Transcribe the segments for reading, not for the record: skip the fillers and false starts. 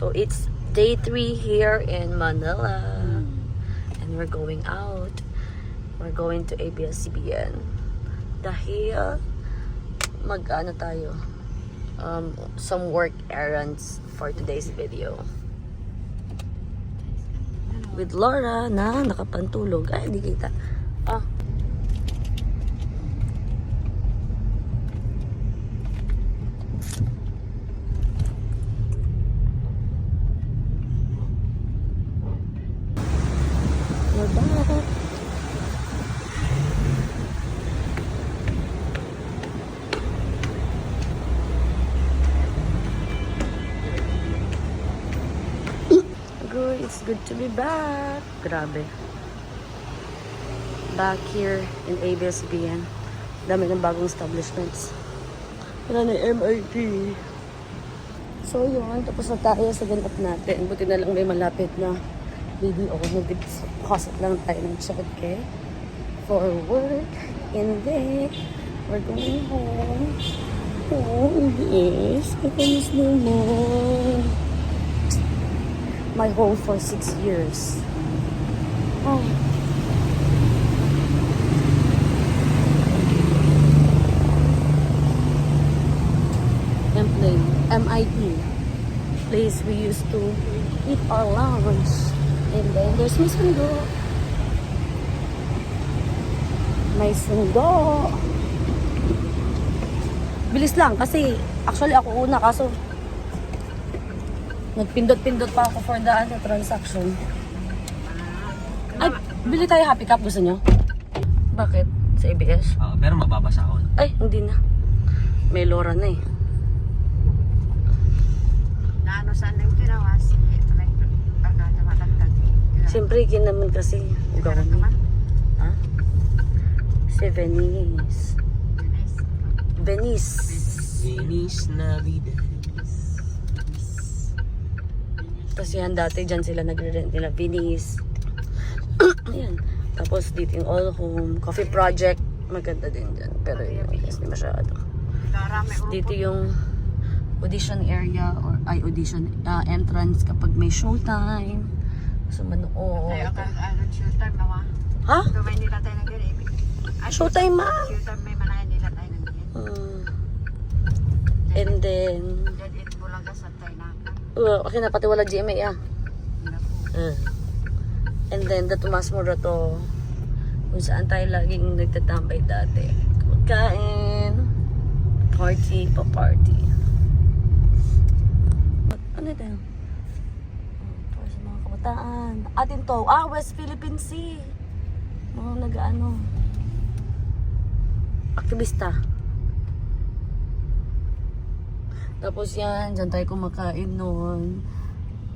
So it's day 3 here in Manila. And we're going out. We're going to ABS-CBN. Dahil mag-ano tayo. Some work errands for today's video. With Laura na nakapantulog. Ay, hindi kita. Good, it's good to be back. Grabe. Back here in ABS-CBN. Dami ng bagong establishments. Wala na MRT. So yun, tapos na tayo sa ganap natin. Buti na lang may malapit na BDO. Nag-deposit lang tayo ng cheque for work. And then, we're going home. Oh, yes. Kakamis naman. My home for 6 years. Oh. MIT. Place we used to eat our lunch. And then there's my sundo. May sundo. Bilis lang kasi actually ako una kaso nagpindot-pindot pa ako for the transaction. Ay, bili tayo Happy Cup. Gusto nyo? Bakit? Sa ABS? Pero mababasa ako. Ay, hindi na. May Laura na eh. Naano saan yung ginawa si pagkata matagtag? Siyempre, naman kasi. Ugaw naman. Ha? Si Venice. Venice. Venice Navidad. Tapos yan, dati dyan sila nagre-rent nila Venice. Ayan. Tapos dito yung All Home. Coffee Project. Maganda din dyan. Pero yun, hindi masyado. Dito yung audition area or audition entrance kapag may showtime. So manood. Ay, showtime naman. Ha? May nila tayo ng ganyan. Showtime ma? Showtime may manayan nila tayo ng ganyan. And then Diyan it Bulaga sa tayo na. okay na pati wala GMA And then the Tomas Morato kung saan tayo laging nagtatambay dati. Kain. Party pa party. Ano ito? Para sa mga kabataan. Atin to. West Philippine Sea. Mga nag-ano. Aktivista. Tapos yan, dyan tayo kumakain noon.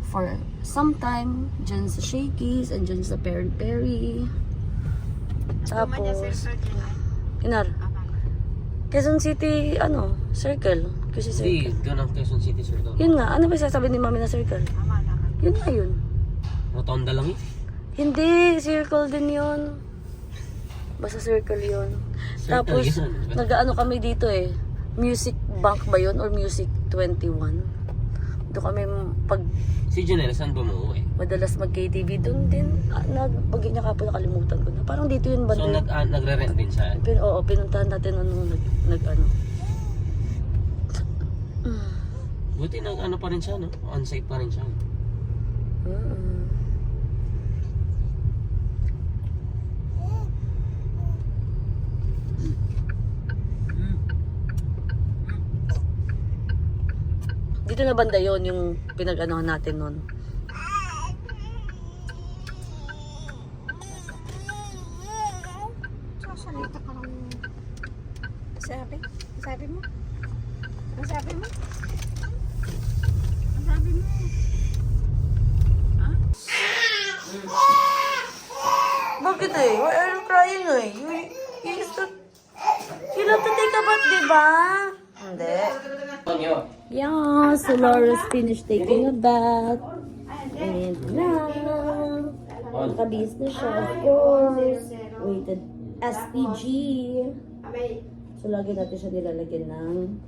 For some time, dyan sa Shakey's and dyan sa Perry. Tapos, Inar. Quezon City, circle. Kasi Hindi, circle. doon ang Quezon City Circle. Yun nga, ano ba sasabi ni mami na circle? Yun nga yun. Rotonda lang Hindi, circle din yun. Basta circle yun. Circle Tapos, yun. nag-ano kami dito eh. Music Bank ba yun? Or Music 21? Doon kami pag Si Janelle, saan bumuo eh? madalas mag-KTV doon din. Pag niya ka po nakalimutan ko na. Parang dito yun ba? So nagre-rent din siya? Oo, pinuntahan natin nag-ano. Buti nag-ano pa rin siya, no? On-site pa rin siya. Dito na banda yon yung pinag-anohan natin nun. Sasalita ka lang. Sabi? Sabi mo? Ano sabi mo? Ano sabi mo? Ha? Bakit eh? Why are you crying eh? You used to... You love to take a bath, di ba? Hindi. Yeah, so Laura's finished taking a bath. And now, nakabihis na siya, of course. Waited SPG. So, lagi natin siya nilalagyan ng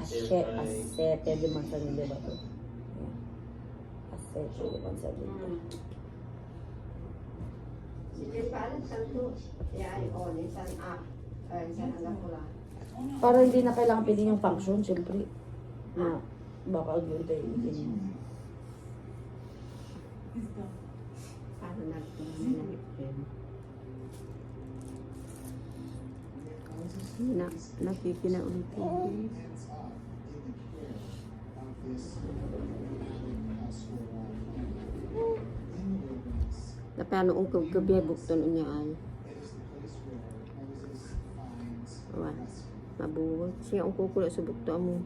asete, di man sa nila ba ito? schedule. 170. Para hindi na kailangan pili yung function, siyempre. Na, baka yun tayo hindi. Paano natin nakikina ulit. Tapi ano ang gabi bukton niya ay. Wah, mabuhat siya ang kukulo sa bukto mo.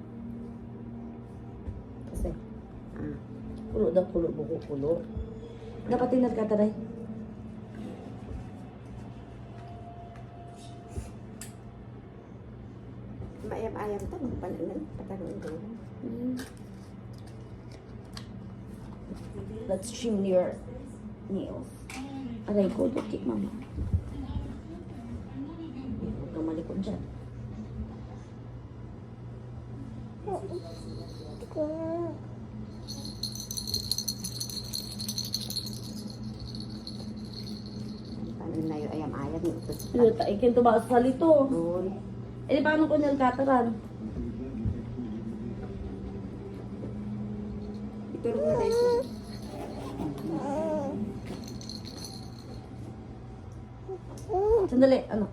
Kasi, Ah, pulo daw pulo, buko pulo. Dapat tingnan ka taray. maayam-ayam to magpananan patanon do. Let's trim your nails. Aray ko, tukik mama. Huwag kang malikot dyan. Paano na yung ayam-ayam ito? Ito, ikin to ba sa salito? Doon. Eh, di paano ko nilkataran? Ito rin na guys. Sandali, ano?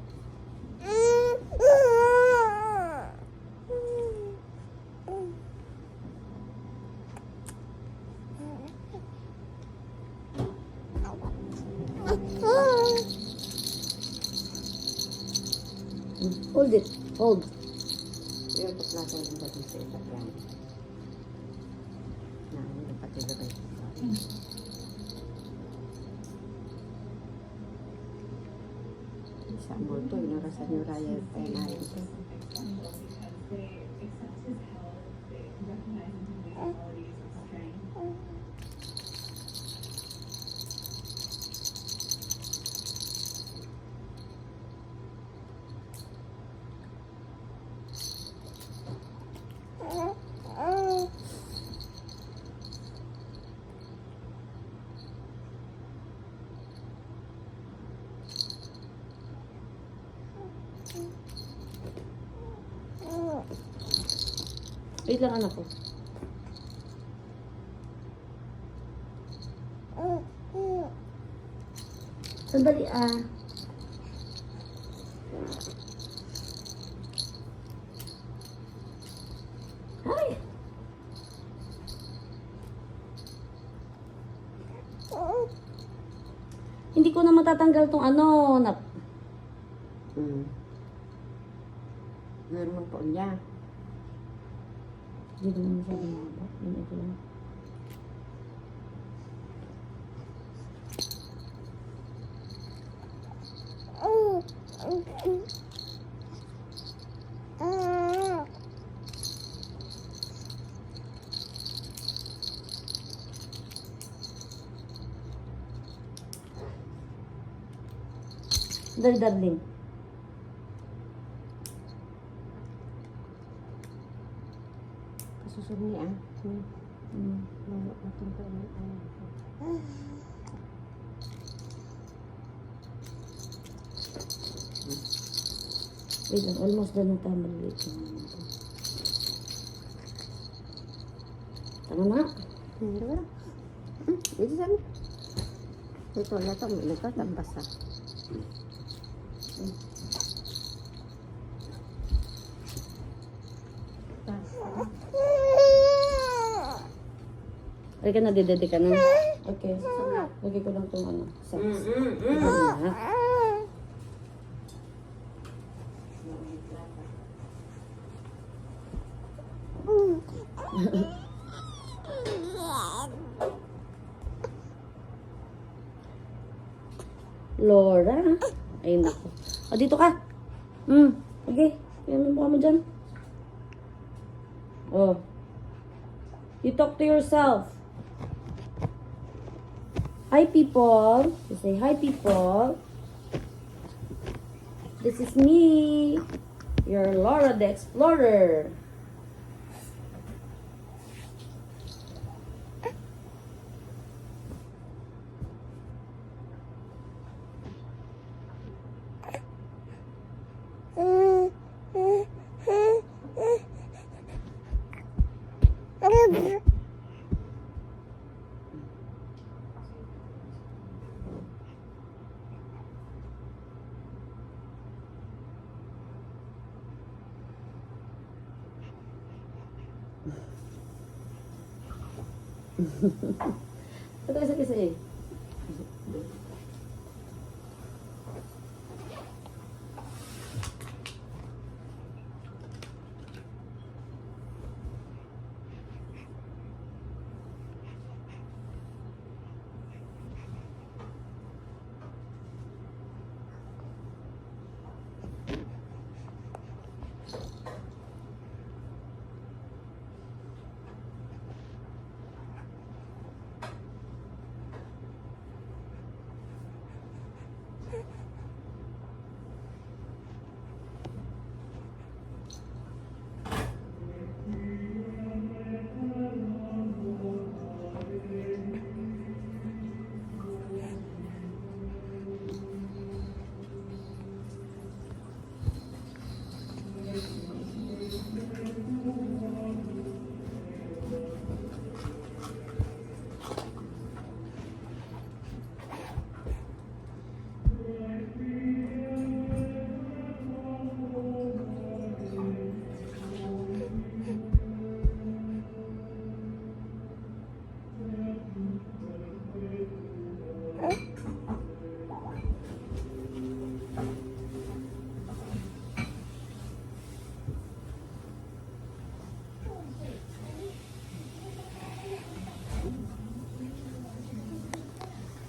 Hold it. Hold. Yung ito natin yung dati sa itak yan. Na, yung pati ba kayo? Sa multo, inurasan yung raya ay narin ito. Wait lang, anak ko. Sandali, ah. Ay! Hindi ko na matatanggal tong ano, na... Meron mo po niya. Hindi naman masyadong mahaba. Yun, ito lang. Dali, darling. Kasusog niya. Lalo natin pa yung Wait lang, almost done na tayo maliliit. Tama na. Hindi ba? Ito saan? Ito na ito. Nagkatambas ha. Ay ka na, didede ka na. Okay. Lagay ko lang itong ano. Sex. Ayan na. Laura. Ay, naku. O, dito ka. Okay. Yan ang mukha mo dyan. Oh. You talk to yourself. Hi, people. You say, hi, people. This is me. Your Laura the Explorer. Ito isa eh.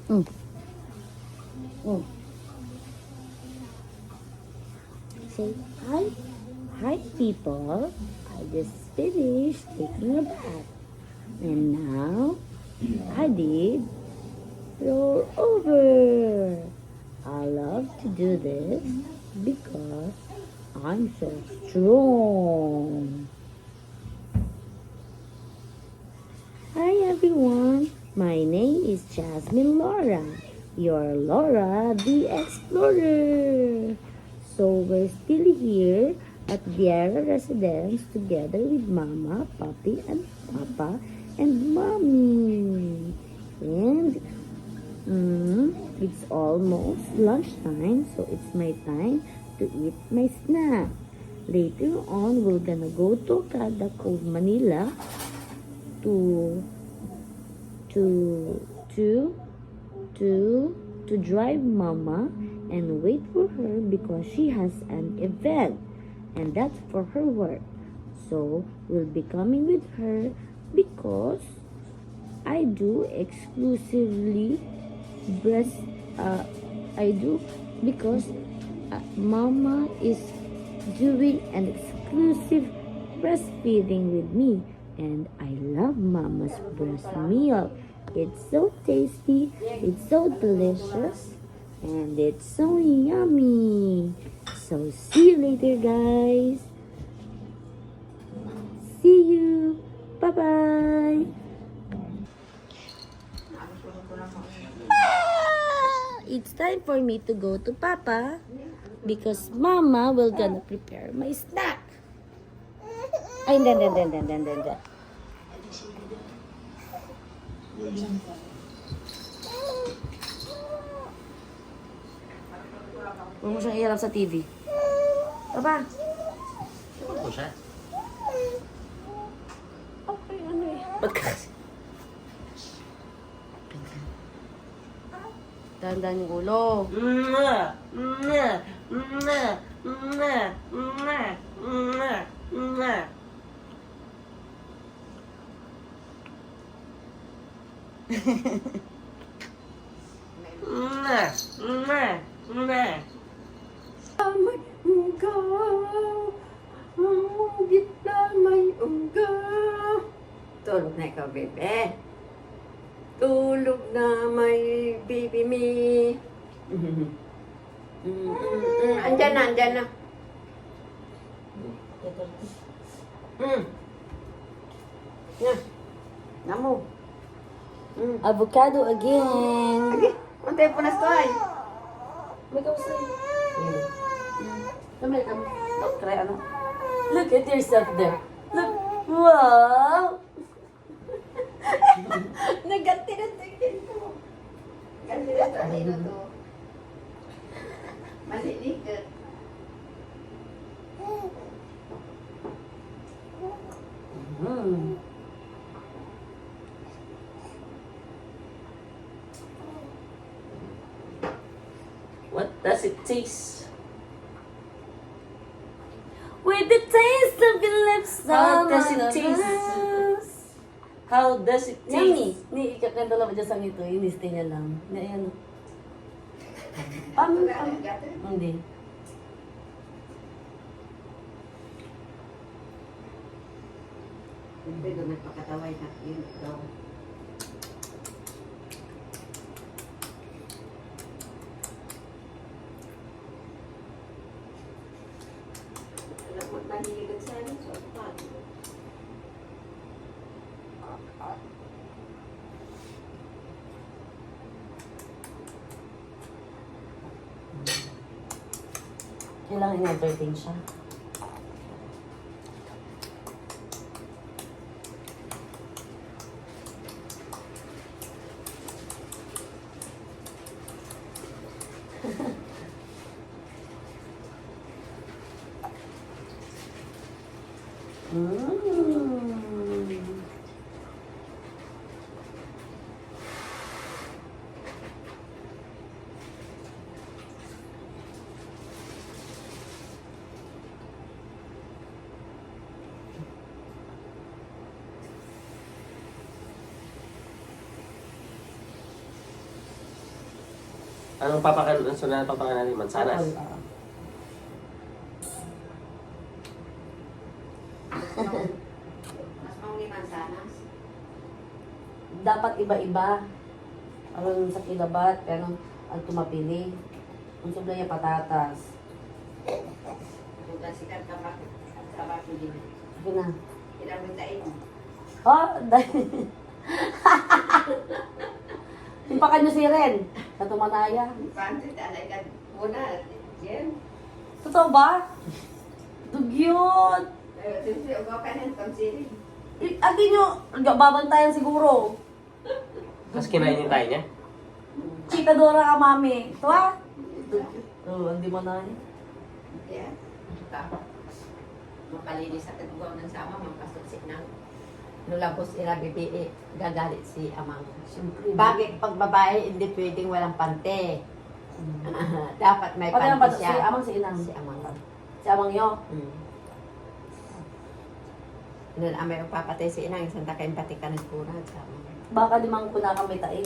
Mm. Mm. Say hi. Hi people. I just finished taking a bath. And now I did roll over. I love to do this because I'm so strong. Hi everyone. My name is Jasmine Laura, your Laura the Explorer. So we're still here at Viera Residence together with Mama, Papi, and Papa, and Mommy. And it's almost lunchtime, so it's my time to eat my snack. Later on, we're gonna go to Kada Cove, Manila to to to to drive Mama and wait for her because she has an event and that's for her work. So we'll be coming with her because I do exclusively breast I do because Mama is doing an exclusive breastfeeding with me, and I love Mama's breast milk. It's so tasty, it's so delicious, and it's so yummy. So see you later, guys. See you. Bye-bye. It's time for me to go to Papa because Mama will gonna prepare my snack. Ay, hindi. Huwag mo siyang iharap sa TV. Papa. Ano siya? Okay, ano eh. Ba't ka kasi? Dahan-dahan yung ulo. May unggaw, ang gitna may unggaw. Tulog na ikaw, bebe. Tulog na may baby me. Andyan na. Namo. Avocado again. Agi, unti po na stoy. May kausay. Kamay. Don't cry, ano? Look at yourself there. Look. Wow! Naganti na tingin ko. Ganti na to. Ano to? Malilikot. Mm. What does it taste? With the taste of your lips How on does it my taste? lips. How does it Yummy. taste? Ni ikakanta lang dyan sa ito. Iniste niya lang. Na yan. Pam. Hindi. Hindi doon nagpakataway na yun daw. Alam mo, mahilig sa ano, so paano? Kailangan i-entertain siya. Mm. Anong papakan, ang sunod na papakan natin? Mansanas? Mas mauni mansanas. Dapat iba-iba. Parang sa kilabat, pero ang tumapili. Ang sobra niya patatas. Bukan sikat kapag kapag hindi. Sige na. Kinamitain mo. Oh, dahil. Impakan nyo si Ren. Sa tumanaya. Pansit, alay ka muna. Yan. Totoo ba? Dugyot. Siyempre, ugaw ka ng pansili. Agi nyo, babantayan siguro. Tapos kinain yung tayo niya? Chika Dora ka, mami. Ito ah. Oo, hindi mo na. Yan. Mapalinis sa kagwaw ng sama, mapasok si nang. Nulabos ila bibi, gagalit si amang. Siyempre. Bagay pag babae, hindi pwedeng walang pante. Dapat may Pati naman pante si siya. Amang si Inang. Si amang. Si Amang yo. Noon amay papatay si inang, isang takayin pati ka ng kurag. Baka di mang kuna kami tayo.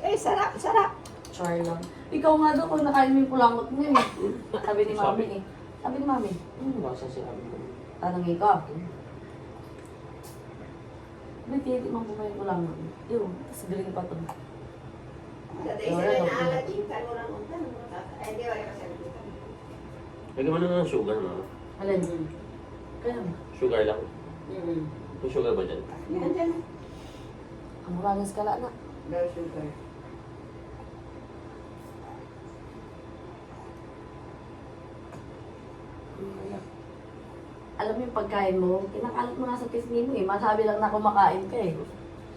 Ay, sarap, sarap. Char lang. Ikaw nga daw kung nakain mo yung pulangot mo eh. Sabi ni mami eh. Sabi ni mami. Basta sinabi ko. Tanongin ko. Ba't hindi man pumayin ko lang? Ew, sabihin pa ito. Lagyan mo na ng sugar, mo. Alin? Kaya ba? Sugar lang. May sugar ba dyan? Ang mura ng skala na. Alam mo yung pagkain mo, kinakalat mo nga sa pisngi mo eh. Masabi lang na kumakain ka eh.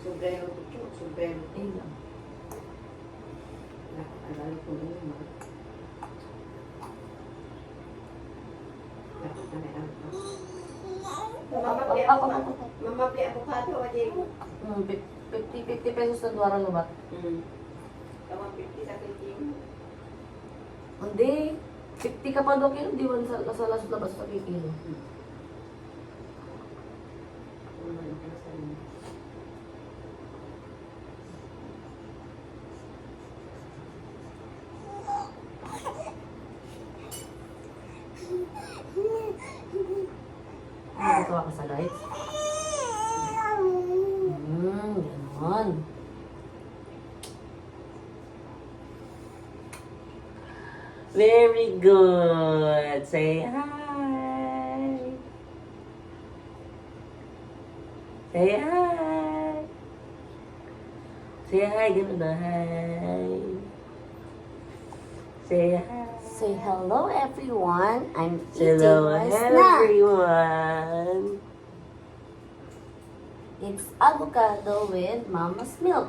Sobrero ito, sobrero. Eh lang. Alala ko na yun. Mamapli avocado o di? 50 pesos na duwarang lubat. Tawang 50 sa kilo. Hindi. 50 ka pa daw kilo, di man sa labas sa kilo. Natutuwa ka sa lights? Ganon. Very good. Say hi. Say hi. Say hi, ganun na. Hi. Say hi. Say hello everyone. I'm Hello, eating my snack. everyone. It's avocado with mama's milk.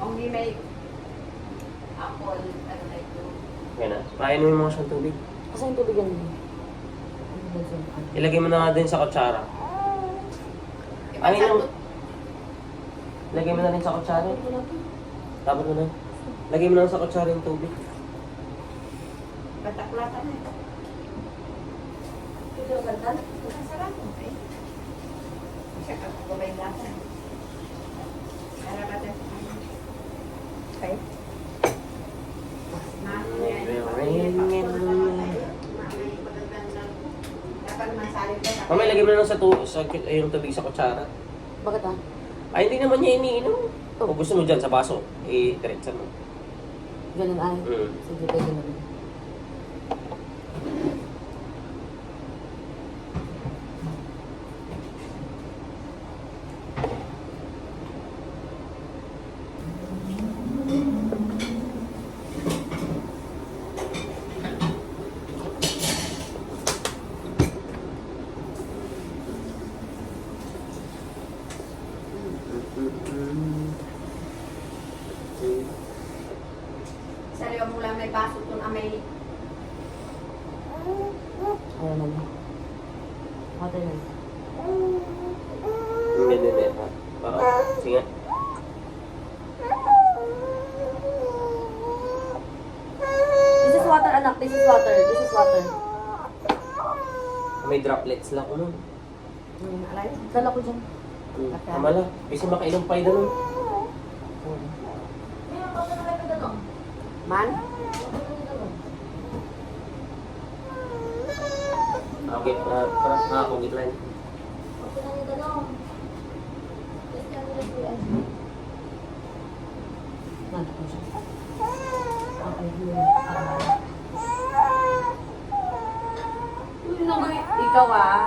Only may apple, ano na ito. Okay na. Painumin mo siyang tubig. Kasi yung tubig yan. Ilagay mo na nga din sa kutsara. Ano yung... Lagay mo na rin sa kutsara. Tapos mo na. Lagay mo na sa kutsara yung tubig. Bataklatan na ito. Ito yung kantan? Masarap mo eh. Siya kakagabay lasa. Karabatan sa kanya. Okay. Dapat masalit ka sa Mamaya lagay mo na lang yung tubig sa kutsara. Bakit ah? Ay, hindi naman niya iniinom. Kung gusto mo dyan sa baso, i-diretsan mo. Ganun ay. Mm. Sige, pwede na rin. Sa liwa mo lang may baso kung may Ayaw na lang. Matay na. Hindi. Sige. This is water, anak. This is water. This is water. May droplets lang ko nun. alay. Dala ko dyan. Amala, kasi makainom pa yun. Man? Okay, para akong gitlan. Nandito siya. Okay, ikaw ah.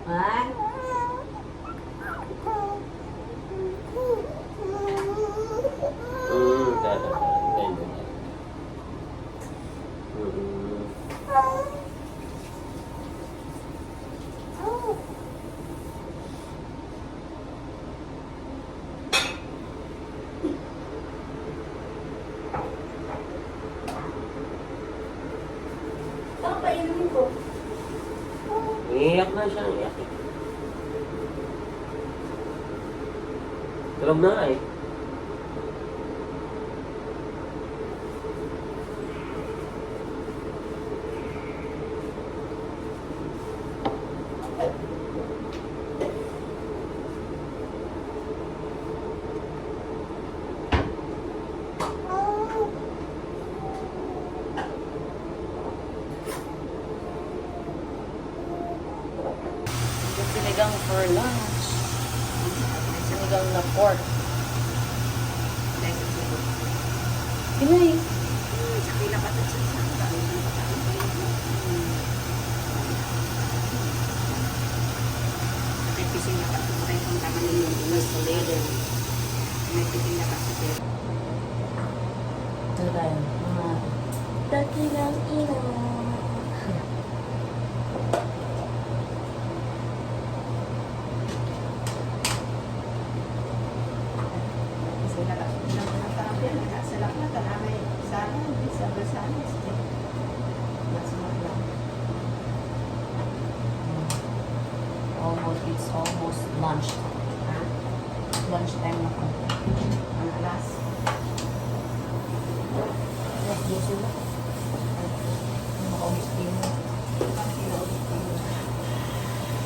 Ha? Dada. Saan pa inumin ko? Iiyak na siya, iiyak. Tulog na nga eh. Sinigang for lunch. Sinigang na pork. Pinay. Sa pila pa ito sa may pising na pa ito tayo kung tama nila yung inas na later. May pising na pa ito. Ito tayo. Mga dakilang ina. Sila ka ng mga tarapyan. Sila ka na may sana. Sa sana. Masama lang. It's almost lunchtime. Ha? Lunchtime na po. Ang alas. Yes, yes, yun. Maka-umis din.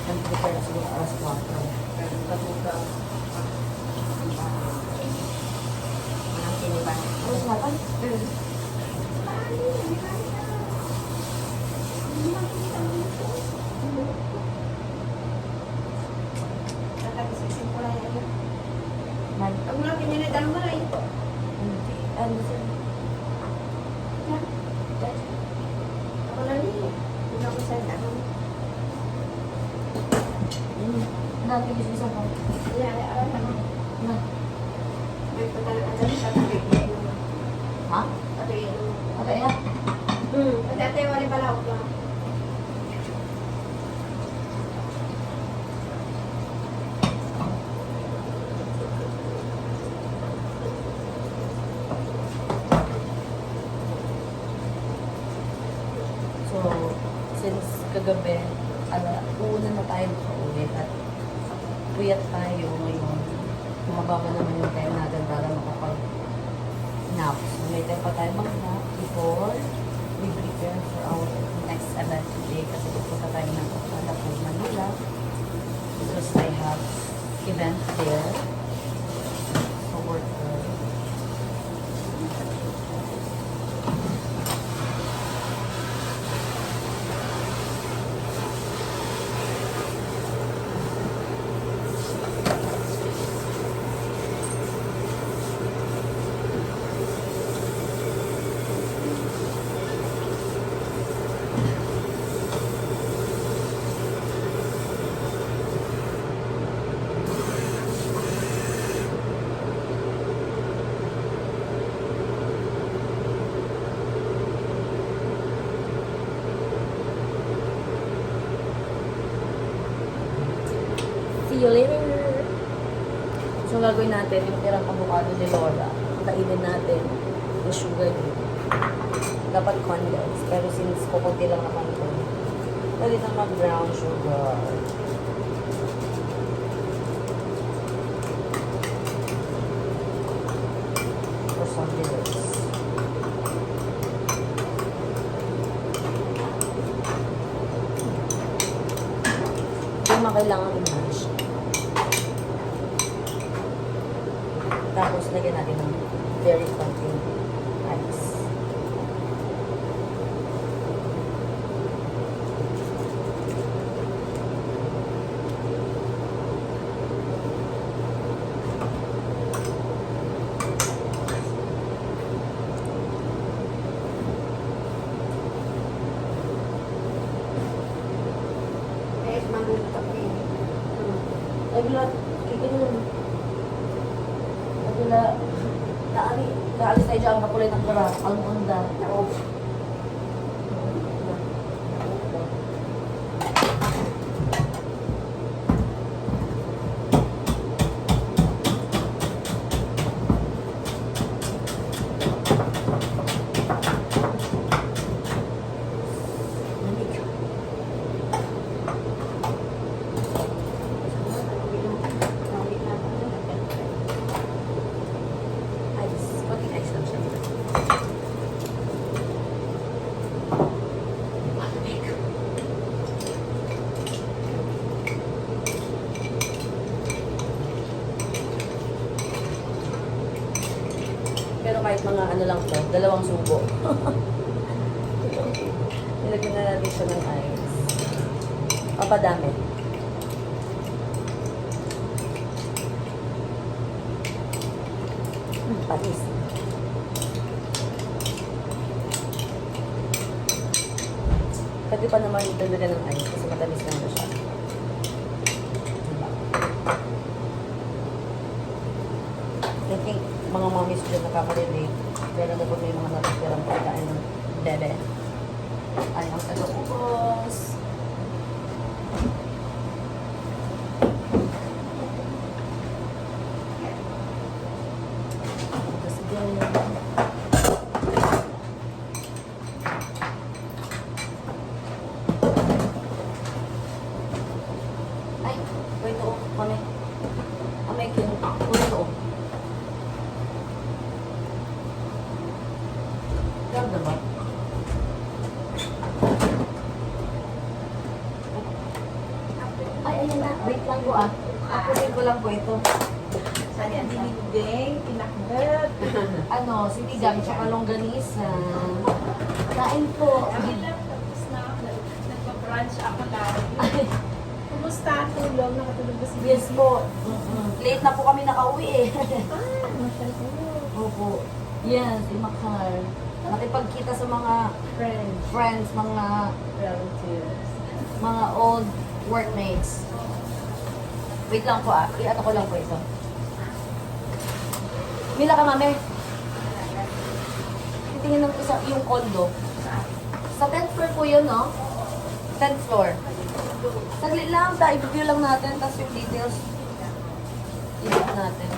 Nag-prepare siguro alas 4. Katugaw. Ang kiniban. Alas 8? Ang mga kininitan mo rin. Ano sir? Ako na rin. Hindi ako sa ano. Dati isa pa. Alam mo. Na. May pagkalaan sa tabi. Ha? Tabi. Okay na. Dati wala pala ako lang. So, since kagabi, una na tayo makauwi at puyat tayo ngayon. Mababa naman yung time natin para makapag-nap. So, may time pa tayo mag-nap before we prepare for our next event today kasi pupunta tayo ng Lapuz, Manila because I have event there for work. See you later! So, gagawin natin yung tirang avocado ni Lola. Kainin natin yung sugar dito. Dapat condense. Pero since kukunti lang naman ito, pwede na mag-brown sugar. For some minutes. Hindi mo kailangan i-mash. Tapos, lagyan natin ng very content ice. Eh, magulat eh. Ay, bila, kikinom. Ay, bila, naalis tayo dyan, kapulay ng kara, ang unda. Oo. Ice. Konting ice lang siya. Pero kahit mga ano lang to, 2 subo. Nilagyan na natin siya ng ice. Papadami. Patis. Pwede pa naman itulogyan ng ice kasi matamis lang na siya. Diba? I think mga mommies dyan nakaka-relate. Pero na po may mga natitirang pagkain ng bebe. Ay, ang taga-ubos. Tapos again. Ay, wait oh, kami. Amay kin, wait oh. Ganda ba? Ay, ayun na. Wait lang po ah. Akunin ko lang po ito. Saan yan? Dinigding, pinakbet. Ano, sinigang, tsaka longganisa. Kain po. Tapos na ako. Nagpa-brunch ako lagi. Kumusta? Tulog? Nakatulog ba si Yes po. Late na po kami nakauwi eh. Masyal ko. Opo. Yes, si Makar. Nakipagkita sa mga friends, mga Relatives. old workmates. Wait lang po ah. I-ato ko lang po ito. Mila ka, mami. Titingin ng isa yung condo. Sa 10th floor po yun, no? 10th floor. Saglit lang, i-view lang natin, tapos yung details. I-look natin.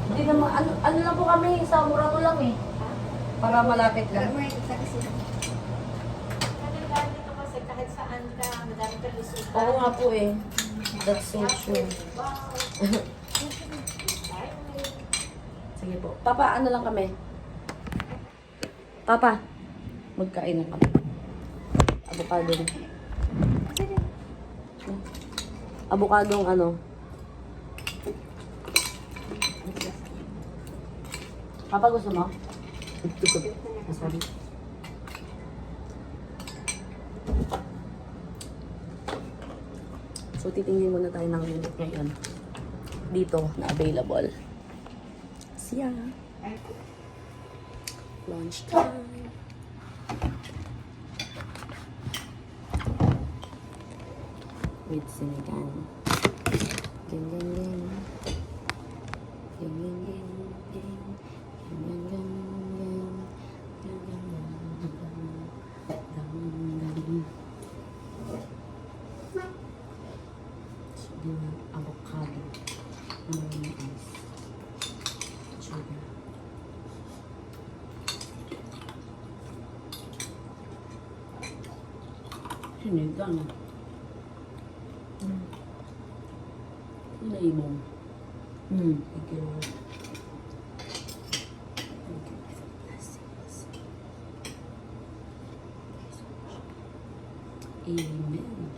Hindi naman, ano lang po kami, sa Murano lang eh. Para malapit lang. Dito kasi kahit saan ka, madami ka lusutan. Oo nga po eh. That's so true. Wow. Sige po. Papa, ano lang kami? Papa, magkain na kami. Avocado. Avocadong ano? Papa, gusto mo? Sorry. So, titingin muna tayo ng unit ngayon. Dito, na available. Siya. Lunch time. With sinigang. Gang, gang, gang. Gang, gang, gang, gang. Gang, gang, gang, gang. Gang, gang, gang, gang. Gang, gang. Sige na, avocado. Mayonnaise. Sugar. Sinigang. Naibong. Thank you, Lord. Thank you for the blessings. Amen.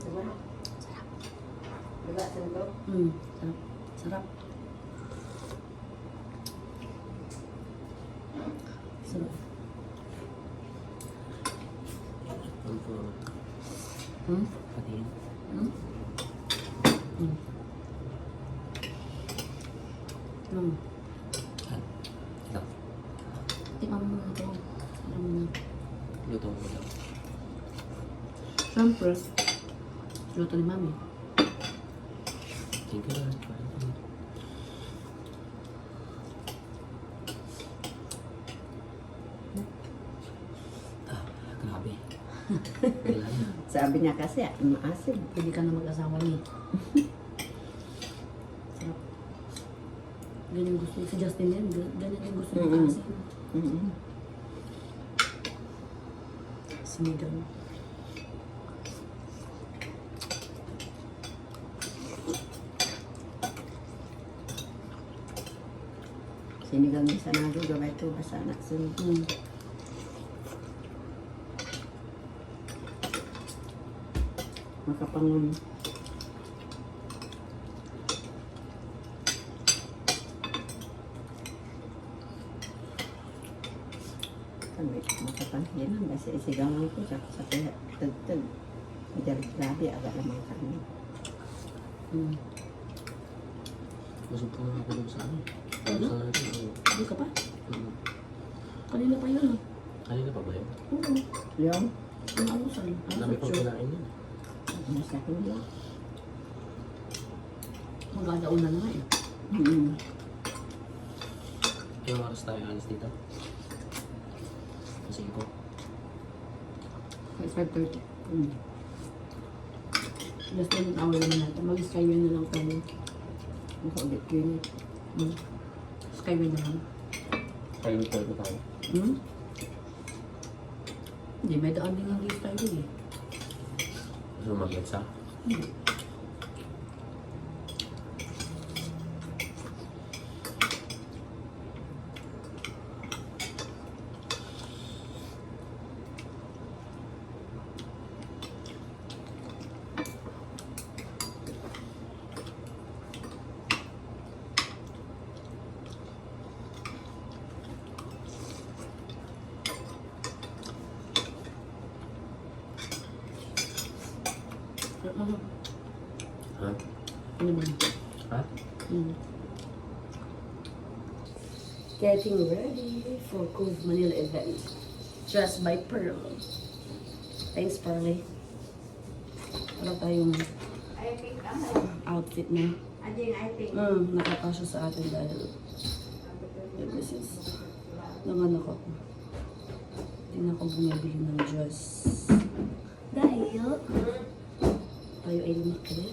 Diba? Diba, Sando? Sarap. Sarap. Sarap. Ang po. Patingin. Ito. Tingnan mo na ito. Tingnan mo na. Luto mo lang. Siyempre, luto ni Mami. Thank you, Lord. Grabe. Wala na. Sabi niya kasi, maasim. Pwede ka na mag-asawa niya. Sarap. Ganyan gusto niya. Si Justin yan. Ganyan yung gusto niya kasi. Sinigang. Sinigang ni Sanado, gawin ito, basa na sunod. Makapangon. Kami, makapanginan, basta isigangan ko sa kaya tagtag. Grabe, agad lamang kami. Busog po nga ako dun sa ano. Ano? Sa natin. Hindi ka pa? Kanina pa yun. Kanina pa ba yun? Oo. Yung, Yung alusan. Dami pang kinain yun. nasa akin lang. Mag-alauna na nga eh. Ilang oras tayo alis dito? Kasi ko. 5:30. Last time an hour naman natin. Mag-skyway na lang tayo. Nakaulit ko yun. Skyway na lang. Kayo ko tayo. Hindi, may daan din ang skyway eh. Gusto mo mag-gets ha? Ha? Ano ba? Ha? Getting ready for Cove Manila event. Dressed by Pearl. Thanks, Pearly. Wala tayong I think, outfit na. I think. Nakapasya sa atin dahil this is nanganak ako. Tingnan ko bumibili ng dress. Dahil tayo ay lumaki.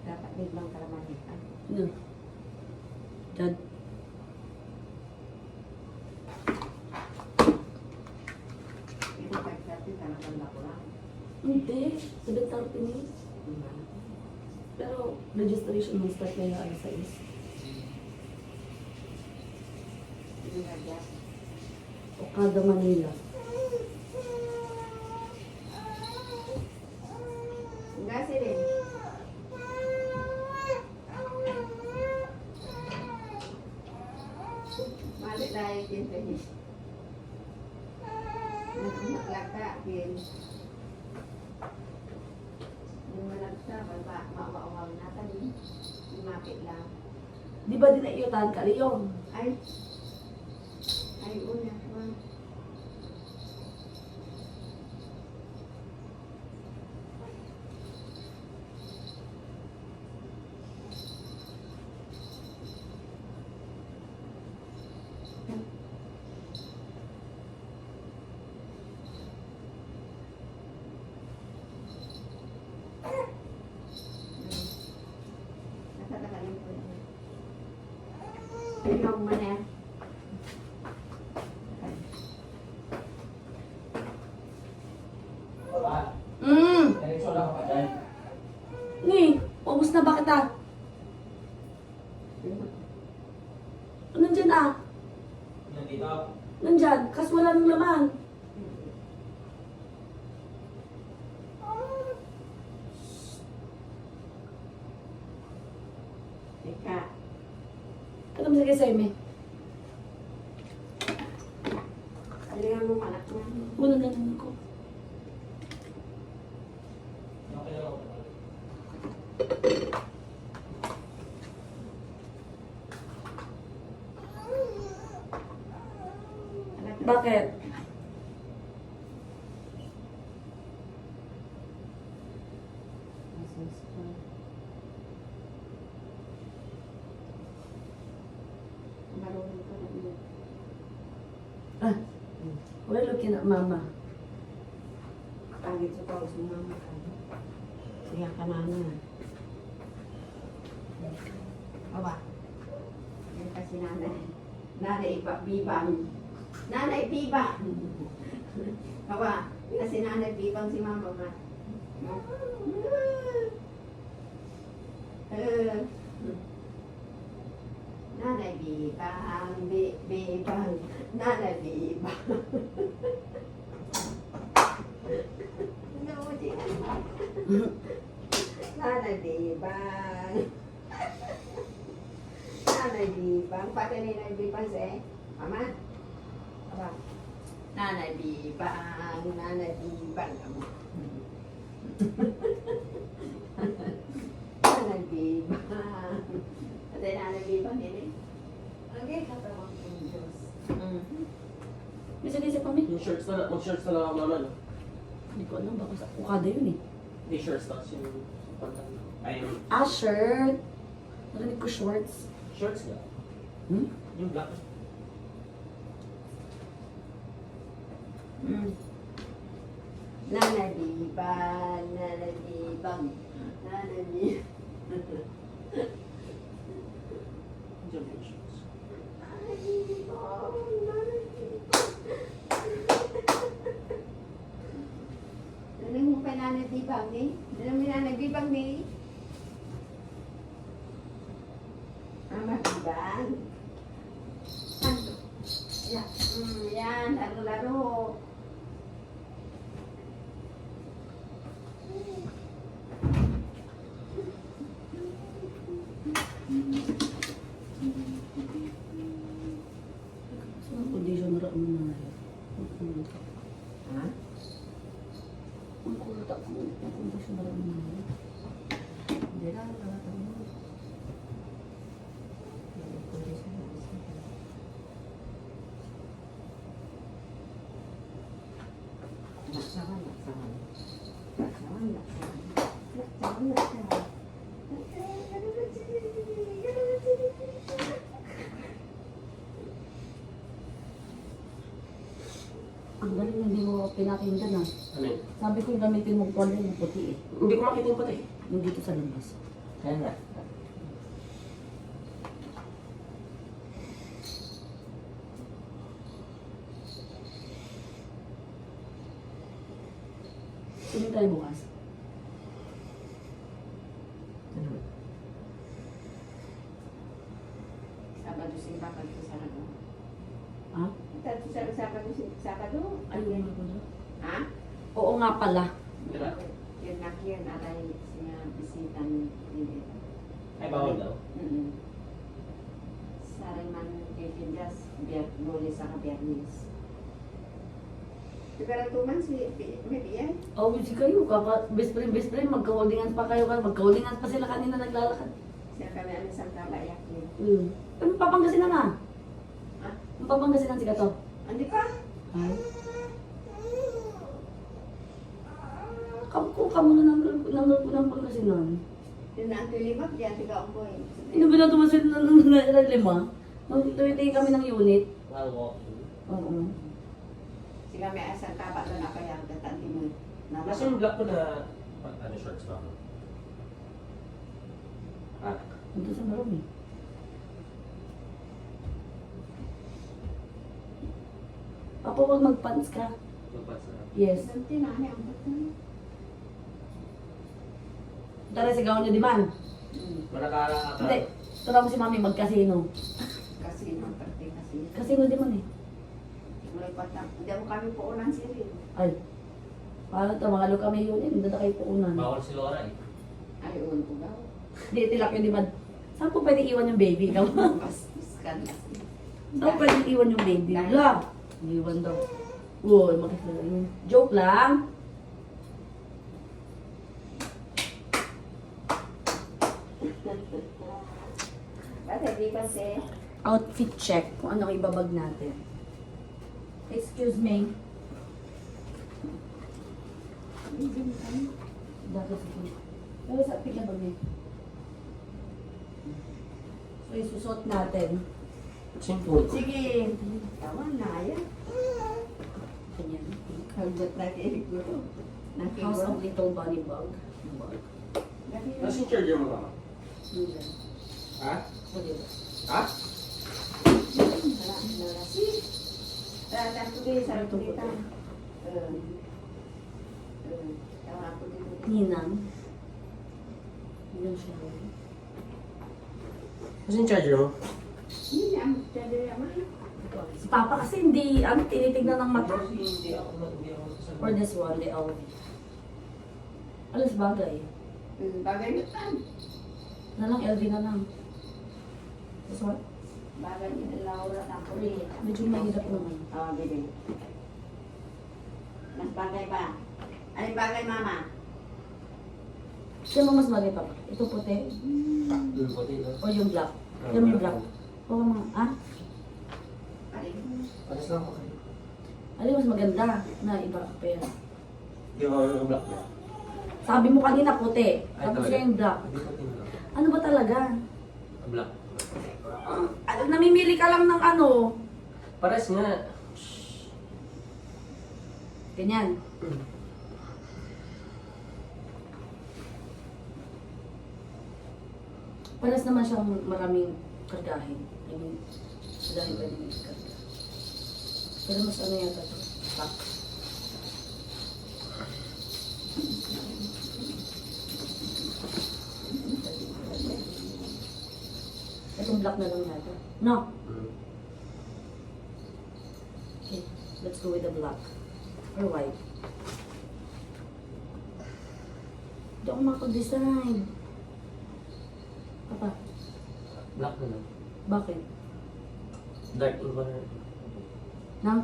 Dapat din bang kalamahitan? Ano? Dad, Ito pagdating, tanatanda ko lang. hindi. 7:30 ni. Pero registration mo start kaya alas 6. Okada, Manila. Enggak sih, Din. Malik dah ikin tadi. Nak laka ikin. Yung malagsa, baba, mawawang na tadi. Lumapit lang. Di ba dinaiyutan ka Leon? Ay. Ay, una. Ayaw mo na yan. Diretso lang ka pa dyan. Ni, ubus na ba kita? Nandyan ah. Nandito. Nandyan. Kas wala ng laman. Teka. Ano mo sige sa ime? Kalingan mo anak mo. Wala na naman ko. Okay lang ako. Anak mo. Bakit? Marunong ka na yun. Ah, we're looking at mama. Pagit sa paus mo mama ka. Siya ka na na. Aba. Yan kasi nanay. Nanay bibang. Nanay bibang. Aba. Kasi nanay bibang si mama ma. Nanay bibang. Bibang. Nanay bibang. No, di Nanay bibang. Nanay bibang. Pati ninay bibang si mama. Aba. Nanay bibang. Nanay bibang. Nanay bibang. Pati nanay bibang ini. Okay, katawang kong Diyos. Bisa kasi kami. Yung shirts na, mag-shirts na lang ako naman. Hindi ko alam baka sa ukada yun eh. Hindi shirts na kasi yung pantalon. Ay, yung Ah, shirt. Narinig ko shorts. shirts nga. Hmm? Yung black. Nanay bibang. Nanay bibang. Nanay bibang. Diyan yung shirts. Nanay bibang. Nanay bibang. Nanay mo pa nanay bibang ni? Nanay mo nanay bibang ni? Mama bibang. Ano? Yan. Yan. Laro-laro. So, condition ra mo na. Ha? Ang kulot ako. Ang condition ra mo na. Hindi lang. Laksawan, laksawan. Laksawan, laksawan. Laksawan, laksawan. Ang galing hindi mo pinakinggan ah. Ano yun? Sabi ko yung gamitin mo ko yung puti eh. Hindi ko makita yung pati. Yung dito sa labas. Kaya nga. Sino tayo bukas? Ano? Sabado simbahan ko sa ano. Ha? Sabado. Ano yung mga gulo? Ha? Oo nga pala. Dira? Yun na yun, aray siya bisitan nila. Ay, bawal daw. Saray man kay Pindas, Lunes sa Biyernes. Pero 2 months, may biyay. Oh, si kayo, best friend, magka-holdingan pa kayo, magka-holdingan pa sila kanina naglalakad. Siya kami ano sa kabayak yun. Ano papangasinan na? Ha? Ang papangasinan si Kato? Andi pa? Ay. Kung kamo na ng pangasinan. Yun na ang tulimak, diyan tiga ang boy. Ano ba na tumasin ng lima? Tuwitay kami ng unit. While walking. Oo. Siya may asang taba na kaya ang tatandi mo. Nasa yung black ko na ano shorts ba? Ah, Ito sa marami. Apo, wag mag-pants ka. Yes. Ang tinani, ang batang. Tara, sigaw niyo, di man? Malakara ka. Hindi. Tara mo si mami mag-casino. Kasi nung parte kasi. Casino di man eh. May patang. Hindi mo kami po ulan si Rin. Ay. Paano ito? Mga kami yun eh. Hindi na kayo puunan. Bawal si Laura eh. Ayun ko daw. Hindi, tilak yun di man. Saan po pwede iwan yung baby? Ikaw? Bastos ka na. Saan pwede iwan yung baby? La! Iwan daw. Uy, makikita yun. Joke lang. Kasi di kasi. Outfit check. Kung ano ang ibabag natin. Excuse me. Dapat ito. Pero sa outfit na bag eh. So, isusot natin. Simple. Sige. Tama na yan. Ganyan. Kalbot na kayo guro. House of Little Bunny Bug. Nasa yung charger mo mama? Ganyan. Ha? O, diba? Ha? Rata ko din sa kita. Tawa ko din. Ninang. Ninang siya. Nasa yung charger mo? Hindi ang tiyado naman. Si Papa kasi hindi, tinitignan ng mata. Hindi ako kasama. For this one, the LV. Alas bagay. Bagay na tan. Na lang, LV na lang. This one? Bagay ni Laura ng puli. Medyo mahirap naman. Oo, bibi. Mas bagay ba? Anong bagay, mama? Siya mo mas bagay, Papa. Ito puti. Puti na. O yung black. Yung may black. O mga, Paling. Alas lang ako kayo. Ano yung mas maganda na iba pera? Di ba yung black na? Sabi mo kanina puti. Ay, Tapos talaga? yung black. Hindi puti na lang. Ano ba talaga? Black. Namimili ka lang ng ano. Pares nga. Ganyan. Paras naman siyang maraming kargahin. I mean, madami pwedeng ikarga. Pero mas ano yata ito? Black. Itong black na lang yata. No. Okay, let's go with the black. Or white. Hindi ako makapag-design. Papa, Black na lang. bakit? Dark in color. Nang?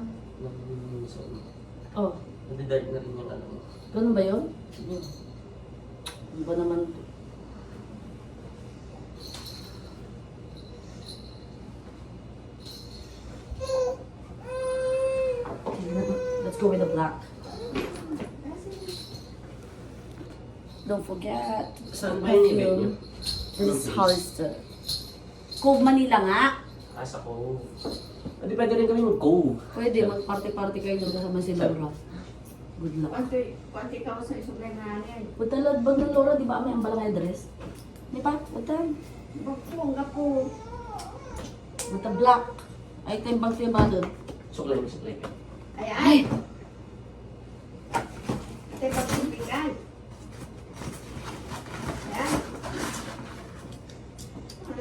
So, Oh, hindi dark na rin yung ano. ganun ba yun? Ano ba naman ito? Let's go with the black. Don't forget. Saan ba yung event niyo? This is Hollister. Cove Manila nga. Asa ko. Hindi pwede rin kami mag-go. Pwede, mag-party-party kayo doon kasama si Laura. Good luck. Konti ka sa isang ganyan. Punta bag ng Laura, di ba may ambalang address? Di ba? Punta. Bakpo, ang gapo. Punta black. Ay, ito yung bag siya ba doon? Suklay mo, suklay mo. Ay, ay! Ate, pagpipigay. Ayan.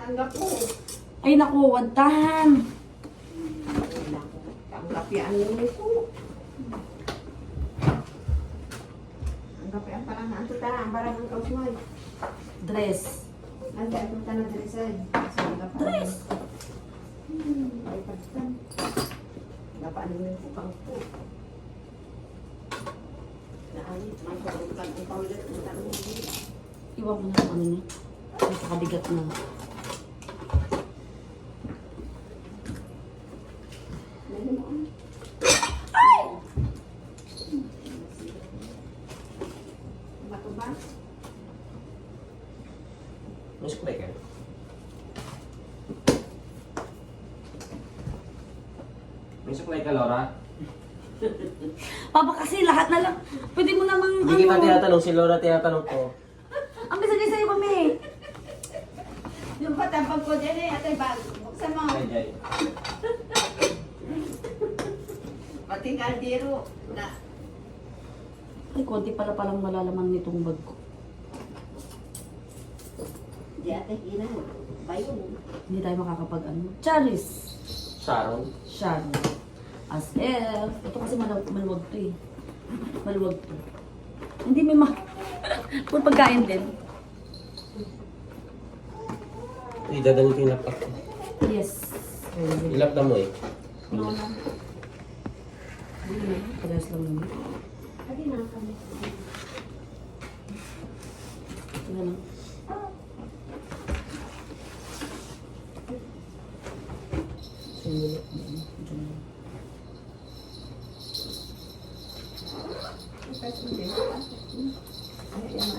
Ang gapo. Ay, naku, wantahan. Ang gapi ang nito. Ang gapi ang parang naan tuta na, ang barang ang kausmay. Dress. Ang daan tuta na dresan. Dress. Ay, pagtan. Gapaan mo yung pupang po. Naayit, may pagkukan ang paulit ng tanong. Iwan mo na kung ano niya. Ay, kakabigat na. Dali mo ang. Bato ba? May suklay ka. May suklay ka, Laura? Papa, kasi lahat na lang. Pwede mo namang Hindi kita tinatanong, si Laura tinatanong ko. Ang bisagay sa'yo kami. Yung patapag ko dyan ate bag. Buksan mo. Ay, ay. Pati kaldero na Ay, konti pala palang malalaman nitong bag ko. di ate ina. Bayon. Hindi tayo makakapag ano. Charis! Sharon. Sharon. As if. Ito kasi maluwag to eh. Maluwag to. Hindi may Puro pagkain din. Idadaling ko yung laptop ko. Yes. Yung laptop mo eh. No, no. Hindi na. Pagas lang naman. Pati na kami. Ito na lang. Singulit. Diyan na.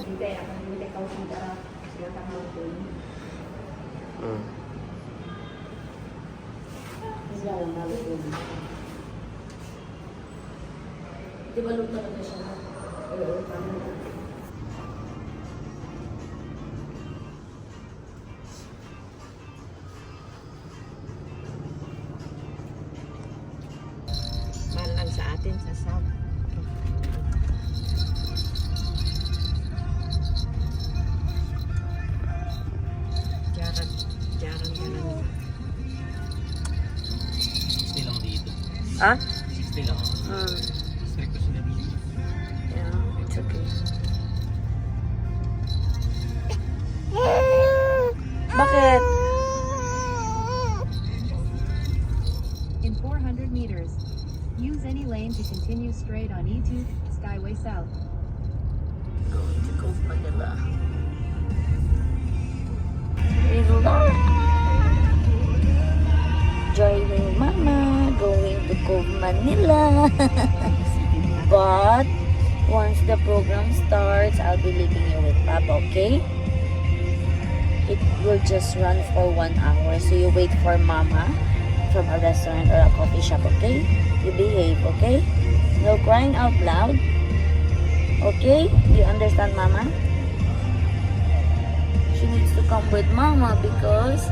Hindi ako hindi ka usida. Sinatakaw ko. Hmm. Kasi alam na yun. Di ba luto na siya? Oo, tama na. Mahal lang sa atin sa South. Jaran ka lang. 60 lang dito. Ah? 60 lang. Strict ko sila dito. Yeah, it's okay. Bakit? In 400 meters, use any lane to continue straight on E2, Skyway South. Going to Cove Manila. Hello. Joining Mama, going to Cove Manila. But once the program starts, I'll be leaving you with Papa, okay? It will just run for 1 hour, so you wait for Mama from a restaurant or a coffee shop, okay? You behave, okay? No crying out loud. Okay? Do you understand, Mama? She needs to come with Mama because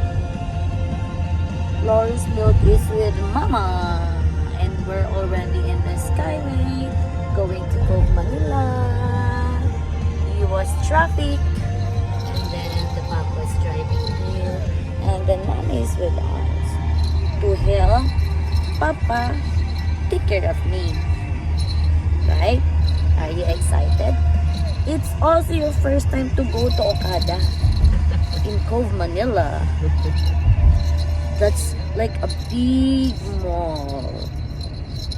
Lori's milk is with Mama. And we're already in the Skyway, going to Cove Manila. It was traffic. And then the Papa's driving here. And then Mommy is with us. To help Papa take care of me. Right? Are you excited? It's also your first time to go to Okada in Cove Manila. That's like a big mall.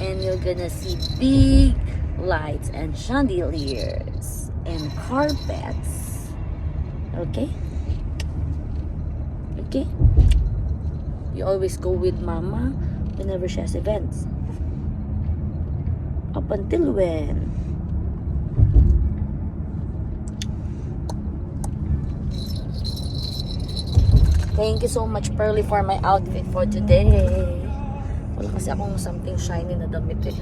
And you're gonna see big lights and chandeliers and carpets. Okay? Okay? You always go with Mama whenever she has events. Up until when? Thank you so much, Pearly, for my outfit for today. Wala kasi akong something shiny na damit eh.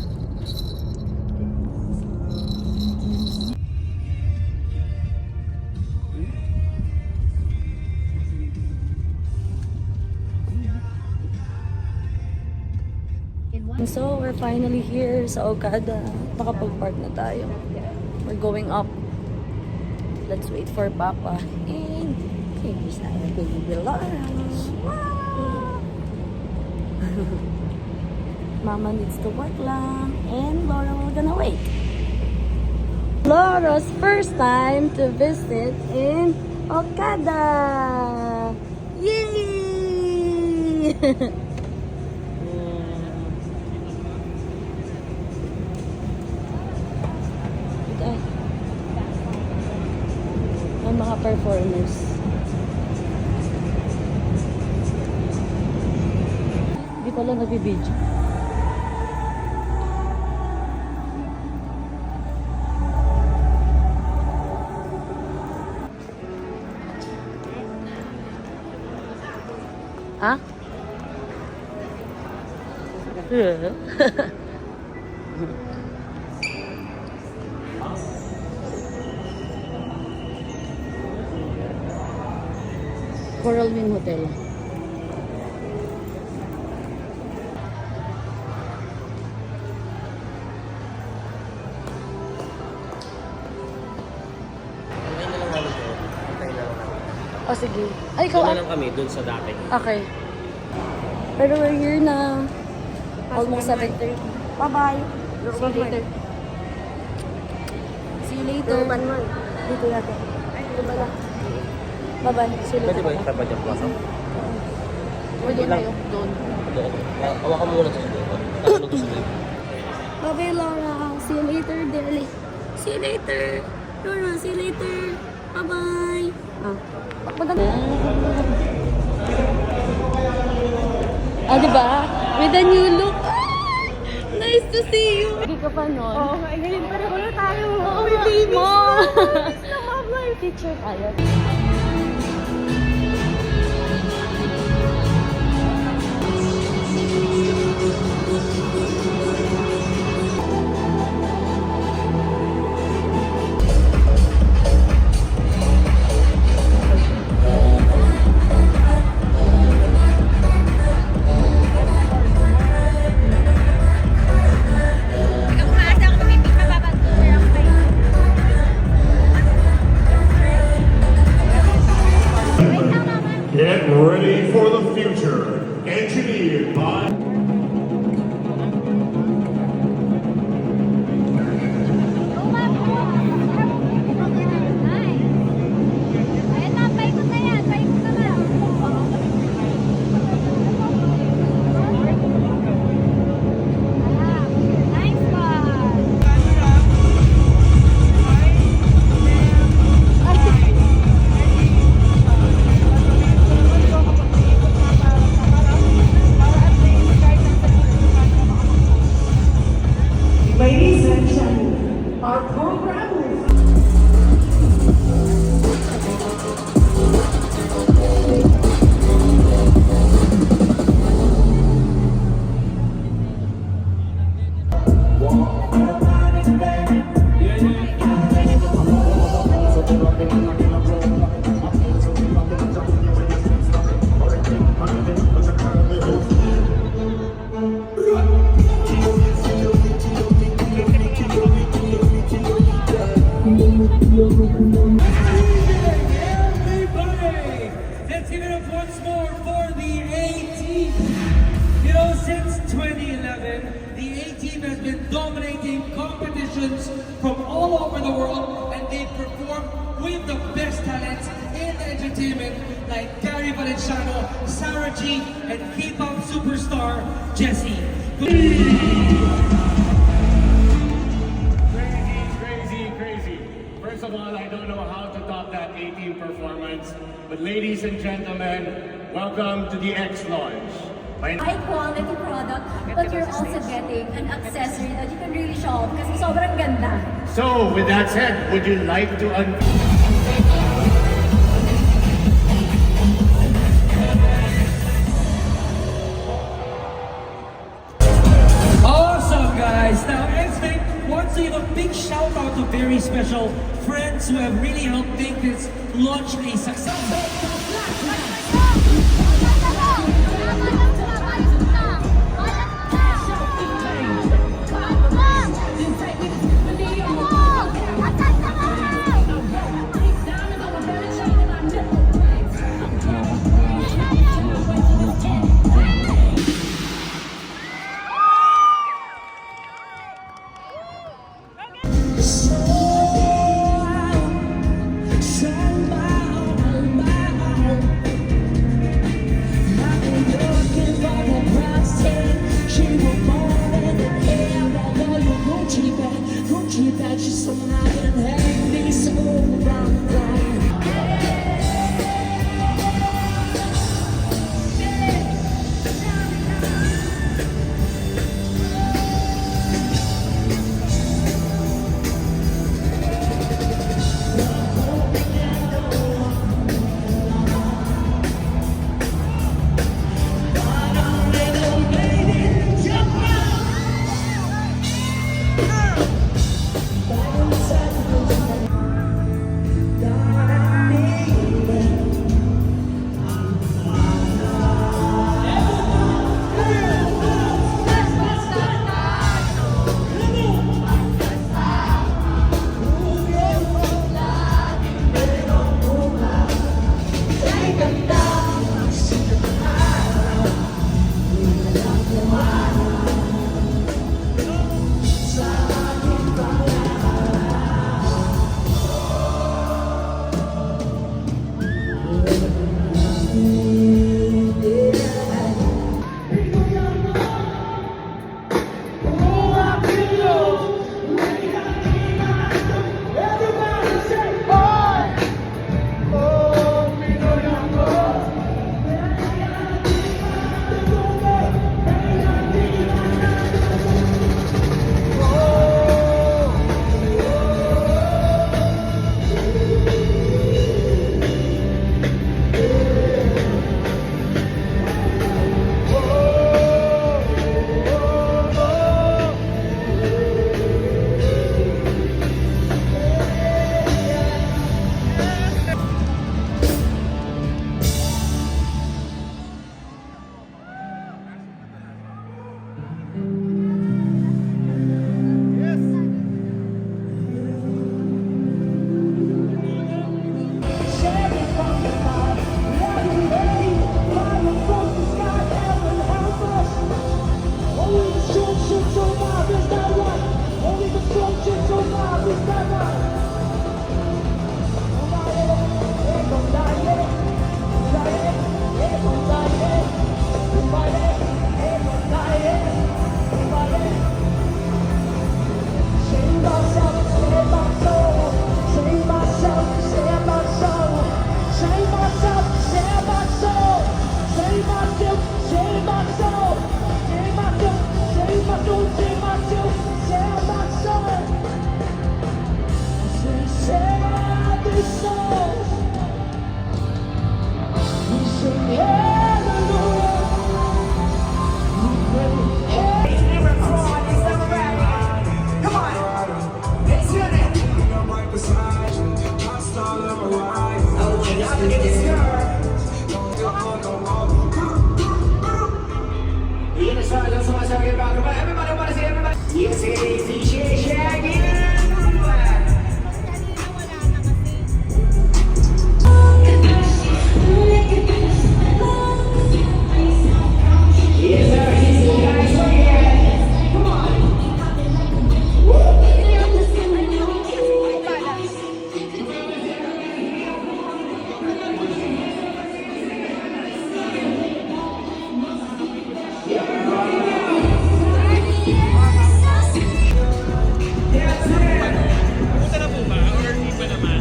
So, we're finally here sa Okada. Nakapag-park na tayo. We're going up. Let's wait for Papa. And here's our baby Laura. Wow! Mama needs to work lang. And Laura will gonna wait. Laura's first time to visit in Okada. Yay! Ang mga performers. Hindi pala nabibidyo. Ha? Yeah. Coral Wing Hotel. O sige. Ay, ikaw Doon na lang kami, doon sa dati. Okay. Pero we're here na. Almost 7:30. Bye-bye. See you later. See you later. Dito natin. Bye-bye. See you Pwede later. ba yung tapat yung plaza? Pwede lang. kayo. Doon. Hawakan mo muna sa dito. Tapos doon sa dito. Bye-bye, Laura. See you later, Deli. See you later. Laura, see you later. Bye-bye. Diba? With a new look. Nice to see you. Hindi ka pa nun? Oo, ngayon pa rin ulit tayo. Oo, may babies na. Teacher tayo. Get ready for the future. Engineered by... Ladies and gentlemen, our program will Everybody, let's give it up once more for the A-Team. You know, since 2011, the A-Team has been dominating competitions from all over the world, and they've performed with the best talents in entertainment like Gary Valenciano, Sarah G, and K-pop superstar Jessie. Crazy. First of all, I don't know how to top that 18 performance. But ladies and gentlemen, welcome to the X Launch. High quality product, but you're also getting an accessory that you can really show off kasi sobrang ganda. So, with that said, would you like to Awesome, guys. Now, X-Bank wants to give a big shout out to very special friends who have really helped make this launch a success.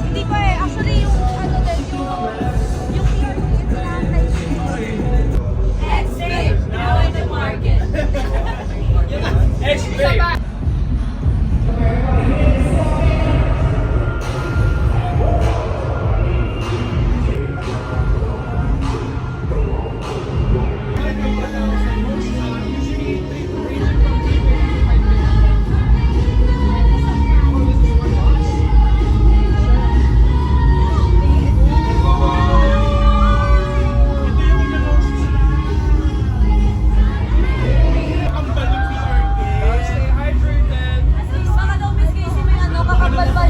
Hindi pa eh. Actually, yung ano din, yung earpiece na X-Ray, now in the market. Baka daw Miss Casey may ano, kakapal-pal.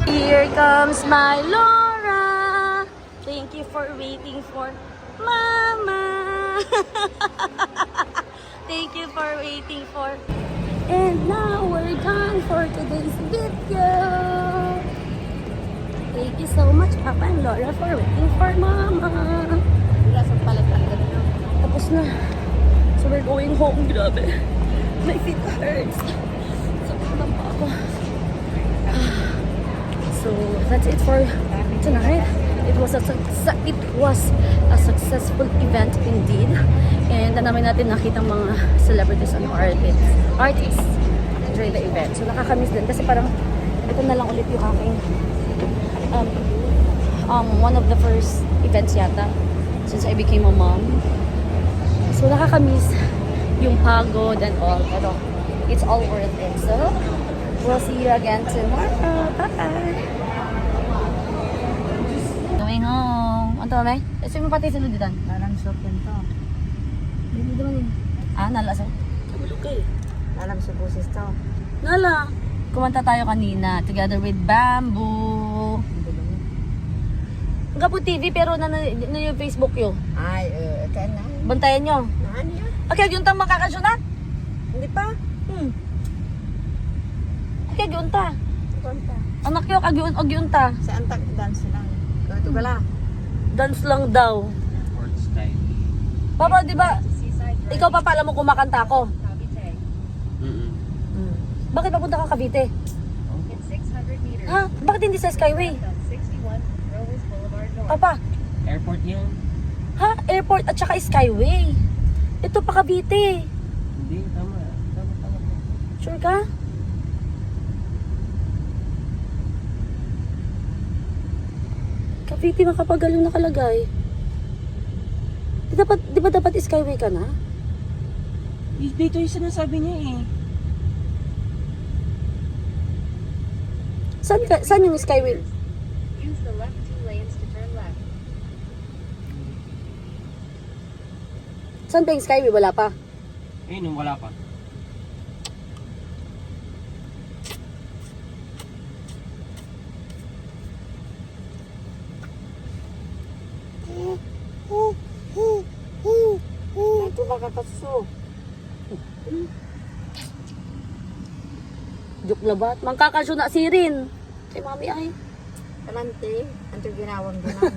Here comes my Laura. Thank you for waiting for Mama. Thank you for waiting for. And now we're done for today's video. Thank you so much, Papa and Laura, for waiting for Mama. Tapos na. So we're going home. Grabe. My feet hurts. Sakit na pa ako. So that's it for tonight. It was a successful event indeed. And na namin natin nakita mga celebrities and artists during the event. So nakakamiss din kasi parang ito na lang ulit yung aking one of the first events yata since I became a mom. So nakakamiss yung pagod and all. Pero it's all worth it. So we'll see you again tomorrow. Bye! Going home. Ano may? Kasi mo pati sila dito. Parang sopen to. Dito naman yun. Ah, nala sa? Kabulog kayo. Alam sa busis to. Nala. Kumanta tayo kanina together with Bamboo. Nga po TV pero na yung Facebook yun. Ay, kaya na. Bantayan nyo. Naan yun? Okay, yung tang makakasyon na? Hindi pa. Okay, yung ta. Konta. Anak yun, yung ta. Sa antak dance lang. Ito gala. Dance lang daw. Papa, di ba? Ikaw pa pala mo kumakanta ako. Bakit papunta ka Cavite? In 600 meters, Ha? Bakit hindi sa Skyway? on 61 Rose Boulevard North. Papa, Airport yun. ha? Airport at saka Skyway. Ito pa Cavite. Hindi, tama. Tama. Sure ka? Cavite makapagal yung nakalagay. Di ba dapat Skyway ka na? Dito yung sinasabi niya eh. Saan yung Skyway? Use the left 2 lanes to turn left. Saan ba yung Skyway? Wala pa. Eh, nung wala pa. Ito baka kaso. Joke labat. Mangkakasyo na si Rin. Kay mami ay. Talante. Anto ginawang ganun.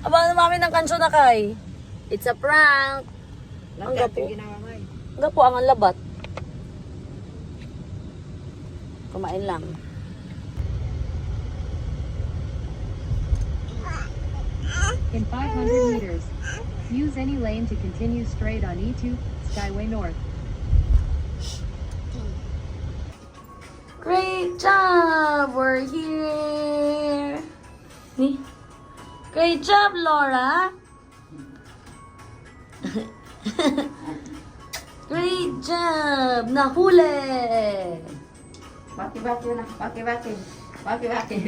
Aba na mami ng kansyo na kay. It's a prank. Ang Lante gapo. ginawang ay. Gapo ang labat. Kumain lang. In 500 meters, use any lane to continue straight on E2, Skyway North. Great job! We're here! Ni? Great job, Laura! Great job! Nahuli! Baki-baki na. Baki-baki. Baki-baki.